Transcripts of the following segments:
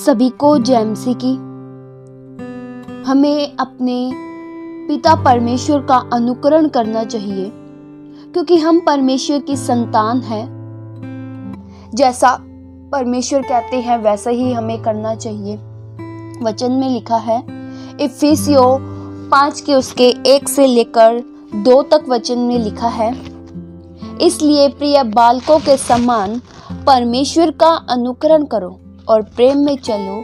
सभी को जय मसीह की। हमें अपने पिता परमेश्वर का अनुकरण करना चाहिए क्योंकि हम परमेश्वर की संतान हैं। जैसा परमेश्वर कहते हैं वैसा ही हमें करना चाहिए। वचन में लिखा है इफिसियों 5 के उसके 1 से लेकर 2 तक वचन में लिखा है, इसलिए प्रिय बालकों के समान परमेश्वर का अनुकरण करो और प्रेम में चलो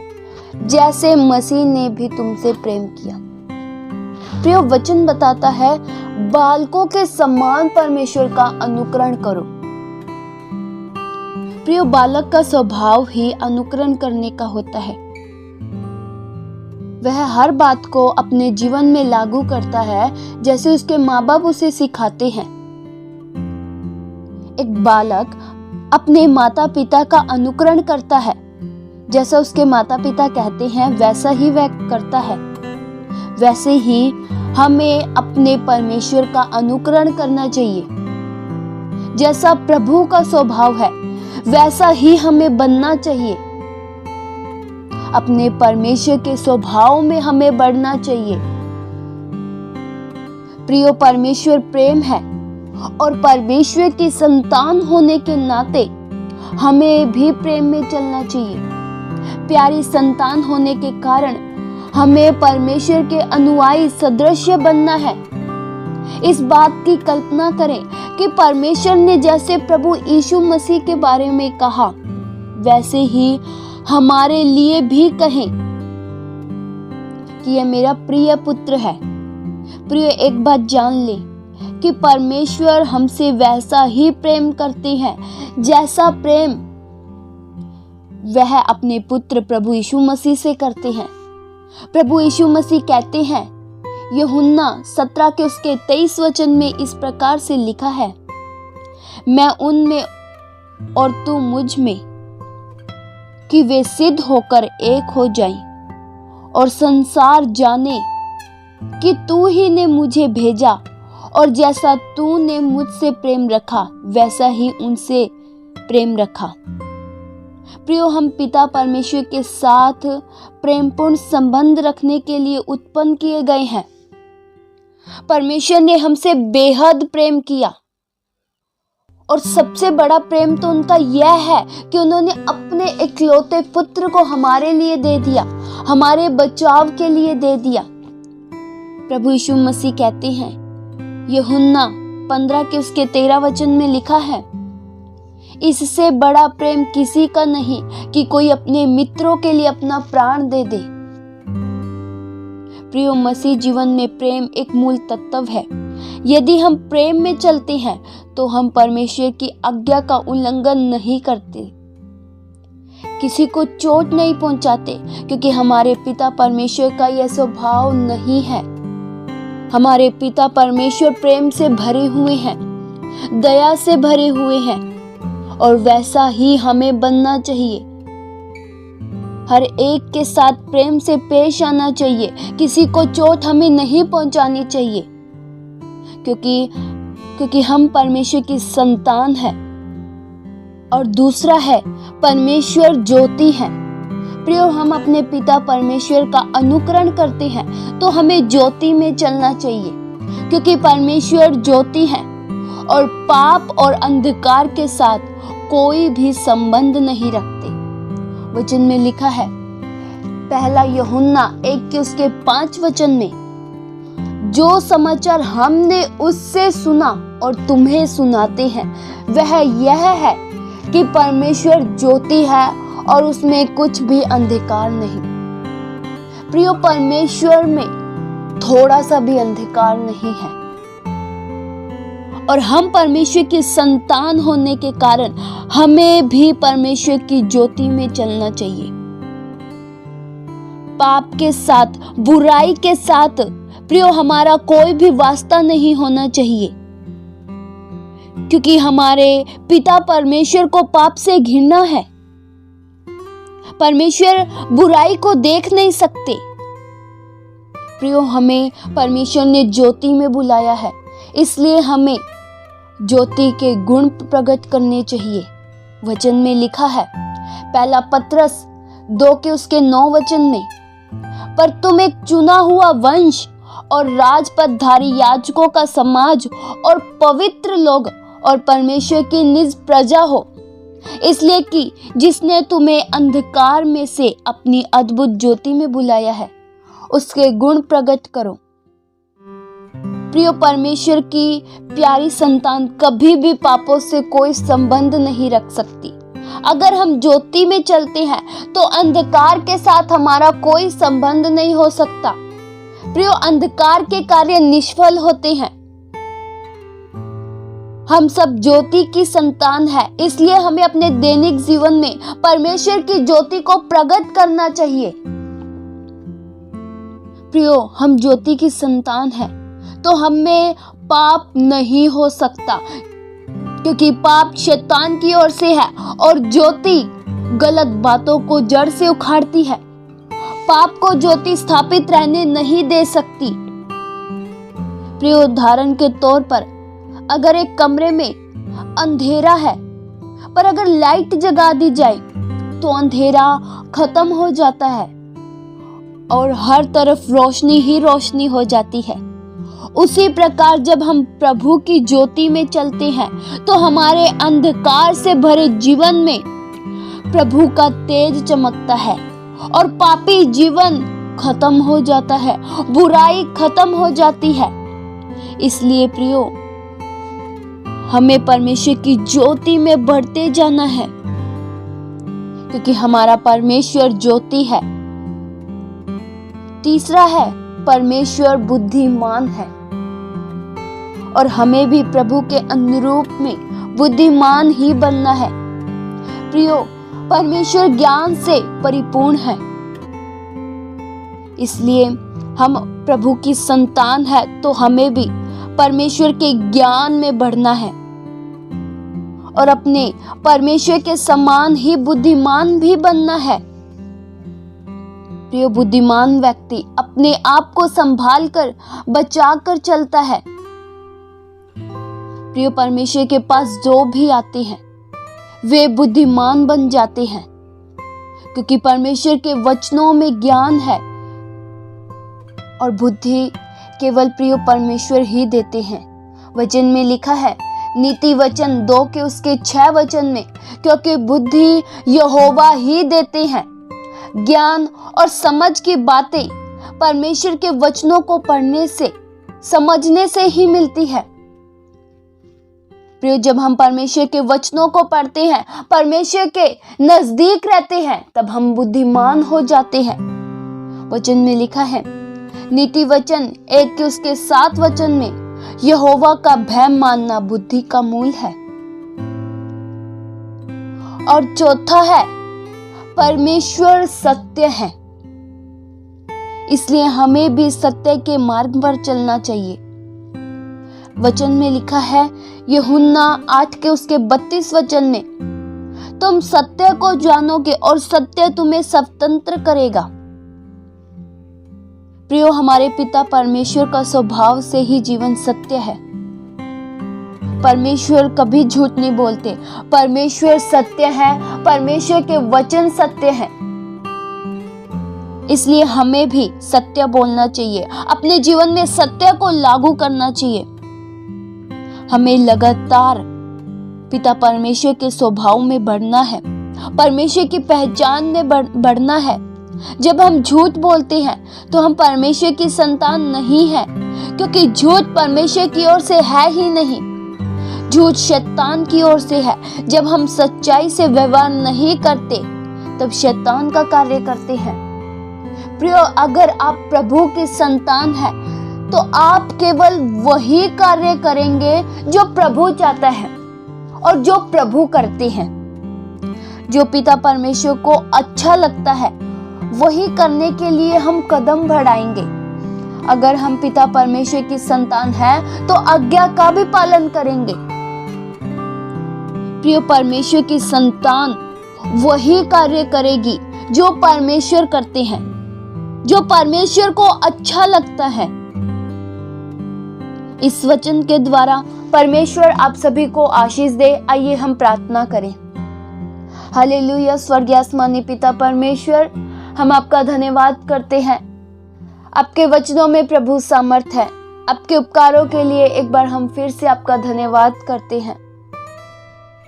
जैसे मसीह ने भी तुमसे प्रेम किया। प्रिय वचन बताता है बालकों के समान परमेश्वर का अनुकरण करो। प्रिय बालक का स्वभाव ही अनुकरण करने का होता है। वह हर बात को अपने जीवन में लागू करता है जैसे उसके माँ बाप उसे सिखाते हैं। एक बालक अपने माता पिता का अनुकरण करता है, जैसा उसके माता पिता कहते हैं वैसा ही वह करता है। वैसे ही हमें अपने परमेश्वर का अनुकरण करना चाहिए। जैसा प्रभु का स्वभाव है वैसा ही हमें बनना चाहिए। अपने परमेश्वर के स्वभाव में हमें बढ़ना चाहिए। प्रियो, परमेश्वर प्रेम है और परमेश्वर की संतान होने के नाते हमें भी प्रेम में चलना चाहिए। प्यारी संतान होने के कारण हमें परमेश्वर के अनुयायी सदृश्य बनना है। इस बात की कल्पना करें कि परमेश्वर ने जैसे प्रभु यीशु मसीह के बारे में कहा वैसे ही हमारे लिए भी कहें कि यह मेरा प्रिय पुत्र है। प्रिय, एक बात जान ले कि परमेश्वर हमसे वैसा ही प्रेम करते हैं जैसा प्रेम वह अपने पुत्र प्रभु यीशु मसीह से करते हैं। प्रभु यीशु मसीह कहते हैं, यूहन्ना 17 के उसके 23 वचन में इस प्रकार से लिखा है, मैं उनमें और तू मुझ में, कि वे सिद्ध होकर एक हो जाएं और संसार जाने कि तू ही ने मुझे भेजा और जैसा तूने मुझसे प्रेम रखा वैसा ही उनसे प्रेम रखा। प्रियो, हम पिता परमेश्वर के साथ प्रेमपूर्ण संबंध रखने के लिए उत्पन्न किए गए हैं। परमेश्वर ने हमसे बेहद प्रेम किया और सबसे बड़ा प्रेम तो उनका यह है कि उन्होंने अपने इकलौते पुत्र को हमारे लिए दे दिया, हमारे बचाव के लिए दे दिया। प्रभु यीशु मसीह कहते हैं, यूहन्ना 15 के उसके 13 वचन में लिखा है, इससे बड़ा प्रेम किसी का नहीं कि कोई अपने मित्रों के लिए अपना प्राण दे दे। प्रियो, मसीह जीवन में प्रेम एक मूल तत्व है। यदि हम प्रेम में चलते हैं तो हम परमेश्वर की आज्ञा का उल्लंघन नहीं करते, किसी को चोट नहीं पहुंचाते, क्योंकि हमारे पिता परमेश्वर का यह स्वभाव नहीं है। हमारे पिता परमेश्वर प्रेम से भरे हुए हैं, दया से भरे हुए हैं और वैसा ही हमें बनना चाहिए। हर एक के साथ प्रेम से पेश आना चाहिए, किसी को चोट हमें नहीं पहुंचानी चाहिए, क्योंकि हम परमेश्वर की संतान हैं। और दूसरा है, परमेश्वर ज्योति है। प्रियो, हम अपने पिता परमेश्वर का अनुकरण करते हैं तो हमें ज्योति में चलना चाहिए, क्योंकि परमेश्वर ज्योति है और पाप और अंधकार के साथ कोई भी संबंध नहीं रखते। वचन में लिखा है, पहला यूहन्ना 1 के उसके 5 वचन में, जो समाचार हमने उससे सुना और तुम्हें सुनाते हैं वह यह है कि परमेश्वर ज्योति है और उसमें कुछ भी अंधकार नहीं। प्रियो, परमेश्वर में थोड़ा सा भी अंधकार नहीं है और हम परमेश्वर की संतान होने के कारण हमें भी परमेश्वर की ज्योति में चलना चाहिए। पाप के साथ, बुराई के साथ प्रियो हमारा कोई भी वास्ता नहीं होना चाहिए, क्योंकि हमारे पिता परमेश्वर को पाप से घृणा है। परमेश्वर बुराई को देख नहीं सकते। प्रियो, हमें परमेश्वर ने ज्योति में बुलाया है, इसलिए हमें ज्योति के गुण प्रकट करने चाहिए। वचन में लिखा है, पहला पत्रस 2 के उसके 9 वचन में, पर तुम एक चुना हुआ वंश और राजपदधारी याजकों का समाज और पवित्र लोग और परमेश्वर की निज प्रजा हो, इसलिए कि जिसने तुम्हें अंधकार में से अपनी अद्भुत ज्योति में बुलाया है, उसके गुण प्रकट करो। प्रियो, परमेश्वर की प्यारी संतान कभी भी पापों से कोई संबंध नहीं रख सकती। अगर हम ज्योति में चलते हैं तो अंधकार के साथ हमारा कोई संबंध नहीं हो सकता। प्रियो, अंधकार के कार्य निष्फल होते हैं। हम सब ज्योति की संतान है, इसलिए हमें अपने दैनिक जीवन में परमेश्वर की ज्योति को प्रकट करना चाहिए। प्रियो, हम ज्योति की संतान हैं, तो हमें पाप नहीं हो सकता, क्योंकि पाप शैतान की ओर से है और ज्योति गलत बातों को जड़ से उखाड़ती है। पाप को ज्योति स्थापित रहने नहीं दे सकती। प्रिय, उदाहरण के तौर पर अगर एक कमरे में अंधेरा है, पर अगर लाइट जगा दी जाए तो अंधेरा खत्म हो जाता है और हर तरफ रोशनी ही रोशनी हो जाती है। उसी प्रकार जब हम प्रभु की ज्योति में चलते हैं तो हमारे अंधकार से भरे जीवन में प्रभु का तेज चमकता है और पापी जीवन खत्म हो जाता है, बुराई खत्म हो जाती है। इसलिए प्रियो, हमें परमेश्वर की ज्योति में बढ़ते जाना है, क्योंकि हमारा परमेश्वर ज्योति है। तीसरा है, परमेश्वर बुद्धिमान है और हमें भी प्रभु के अनुरूप में बुद्धिमान ही बनना है। प्रियो, परमेश्वर ज्ञान से परिपूर्ण है, इसलिए हम प्रभु की संतान है तो हमें भी परमेश्वर के ज्ञान में बढ़ना है और अपने परमेश्वर के समान ही बुद्धिमान भी बनना है। प्रिय, बुद्धिमान व्यक्ति अपने आप को संभाल कर बचा कर चलता है। प्रिय, परमेश्वर के पास जो भी आते हैं वे बुद्धिमान बन जाते हैं, क्योंकि परमेश्वर के वचनों में ज्ञान है और बुद्धि केवल प्रिय परमेश्वर ही देते हैं। वचन में लिखा है, नीति वचन 2 के उसके 6 वचन में, क्योंकि बुद्धि यहोवा ही देते हैं। ज्ञान और समझ की बातें परमेश्वर के वचनों को पढ़ने से, समझने से ही मिलती है। प्रिय, जब हम परमेश्वर के वचनों को पढ़ते हैं, परमेश्वर के नजदीक रहते हैं, तब हम बुद्धिमान हो जाते हैं। वचन में लिखा है, नीति वचन 1 के उसके 7 वचन में, यहोवा का भय मानना बुद्धि का मूल है। और चौथा है, परमेश्वर सत्य है, इसलिए हमें भी सत्य के मार्ग पर चलना चाहिए। वचन में लिखा है, यूहन्ना 8 के उसके 32 वचन में, तुम सत्य को जानोगे और सत्य तुम्हें स्वतंत्र करेगा। प्रियो, हमारे पिता परमेश्वर का स्वभाव से ही जीवन सत्य है। परमेश्वर कभी झूठ नहीं बोलते। परमेश्वर सत्य है, परमेश्वर के वचन सत्य हैं। इसलिए हमें भी सत्य बोलना चाहिए, अपने जीवन में सत्य को लागू करना चाहिए। हमें लगातार पिता परमेश्वर के स्वभाव में बढ़ना है, परमेश्वर की पहचान में बढ़ना है। जब हम झूठ बोलते हैं तो हम परमेश्वर की संतान नहीं है, क्योंकि झूठ परमेश्वर की ओर से है ही नहीं, झूठ शैतान की ओर से है। जब हम सच्चाई से व्यवहार नहीं करते तब शैतान का कार्य करते हैं। प्रियो, अगर आप प्रभु की संतान हैं तो आप केवल वही कार्य करेंगे जो प्रभु चाहता है और जो प्रभु करते हैं। जो पिता परमेश्वर को अच्छा लगता है वही करने के लिए हम कदम बढ़ाएंगे। अगर हम पिता परमेश्वर की संतान हैं तो आज्ञा का भी पालन करेंगे। प्रिय, परमेश्वर की संतान वही कार्य करेगी जो परमेश्वर करते हैं, जो परमेश्वर को अच्छा लगता है। इस वचन के द्वारा परमेश्वर आप सभी को आशीष दे। आइए हम प्रार्थना करें। हालेलुया। स्वर्गीय आसमानी पिता परमेश्वर, हम आपका धन्यवाद करते हैं। आपके वचनों में प्रभु सामर्थ है। आपके उपकारों के लिए एक बार हम फिर से आपका धन्यवाद करते हैं।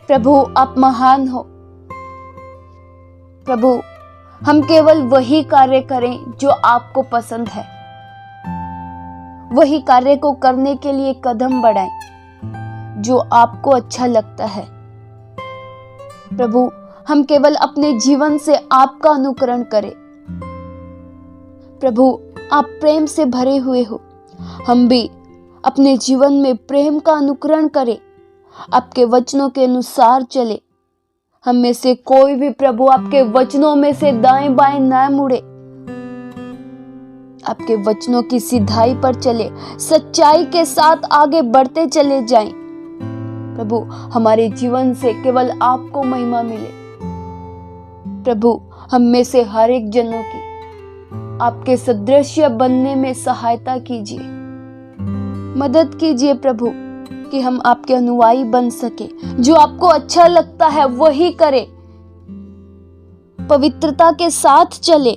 प्रभु आप महान हो। प्रभु हम केवल वही कार्य करें जो आपको पसंद है, वही कार्य को करने के लिए कदम बढ़ाएं जो आपको अच्छा लगता है। प्रभु हम केवल अपने जीवन से आपका अनुकरण करें। प्रभु आप प्रेम से भरे हुए हो, हम भी अपने जीवन में प्रेम का अनुकरण करें, आपके वचनों के अनुसार चले। हम में से कोई भी प्रभु आपके वचनों में से दाएं बाएं ना मुड़े, आपके वचनों की सिधाई पर चले, सच्चाई के साथ आगे बढ़ते चले जाएं। प्रभु हमारे जीवन से केवल आपको महिमा मिले। प्रभु हम में से हर एक जनों की आपके सदृश बनने में सहायता कीजिए, मदद कीजिए प्रभु, कि हम आपके अनुयायी बन सके। जो आपको अच्छा लगता है वही करे, पवित्रता के साथ चले।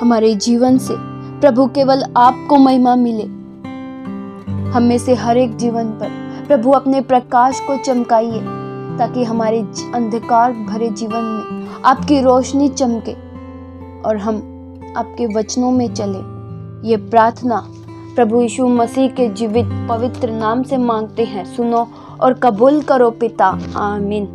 हमारे जीवन से प्रभु केवल आपको महिमा मिले। हम में से हर एक जीवन पर प्रभु अपने प्रकाश को चमकाइए, ताकि हमारे अंधकार भरे जीवन में आपकी रोशनी चमके और हम आपके वचनों में चले। ये प्रार्थना प्रभु यीशु मसीह के जीवित पवित्र नाम से मांगते हैं। सुनो और कबूल करो पिता। आमीन।